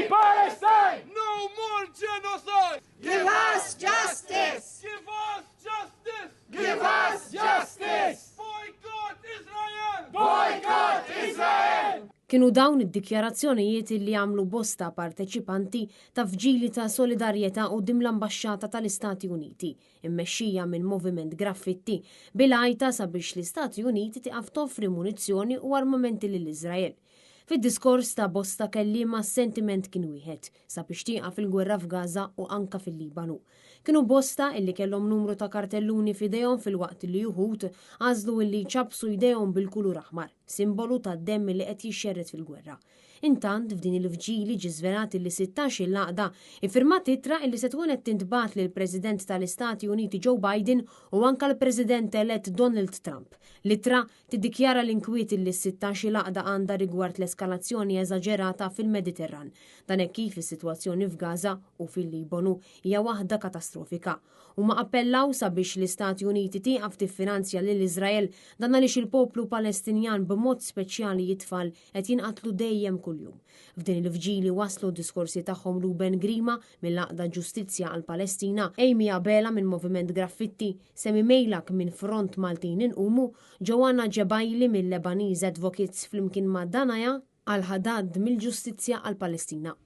Palestine! No more genocide! Give us justice! Give us justice! Give us justice! Boycott Israel! Boycott Israel! Kienu dawn id-dikjarazzjonijiet li għamlu bosta parteċipanti ta' fġili ta' solidarjetà quddiem l-Ambaxxata tal-Istati Uniti, immexxija minn Moviment Graffiti, bil-għajta sabiex l-Istati Uniti tieqaf toffri munizzjoni u armamenti lill-Iżrael. Fid-diskors ta' bosta kelliema sentiment kien wieħed sabiex tieqaf il-gwerra f'Gaza u anka fil-Libanu. Kienu bosta illi kellhom numru ta' kartelluni f'idejhom fil-waqt li juħud għażlu illi ċabsu idejhom bil-kulur aħmar, simbolu ta' demm li qed jixxerret fil-gwerra. Intant f'din il-fġili ġi żvelat li 16 il-laqda iffirmat ittra illi se tkun qed tintbagħat lil President tal-Istati Uniti Joe Biden u anke l-President elett Donald Trump. L-ittra tiddikjara l-inkwiet illi 16 laqda għandha rigward l-eskalazzjoni eżaġerata fil-Mediterran. Dan hekk kif is-sitwazzjoni f'Gaza u fil-Libanu hija waħda katastrofika. Huma appellaw sabiex l-Istati Uniti tieqaf tiffinanzja lil Iżrael dan għaliex il-poplu Palestinjan b'mod speċjali jitfal qed jinqatlu dejjem kuljum. F'din il-fġili waslu diskorsi tagħhom Ruben Grima mill-Aqda Ġustizzja għal Palestina, Amy Abela minn Moviment Graffiti, Semi Mejlak minn Front Maltin Inqumu, Joanna Ġebajli mill-Lebanese Advocates flimkien ma' Danaja għal Ħadad mill-Ġustizzja għal Palestina.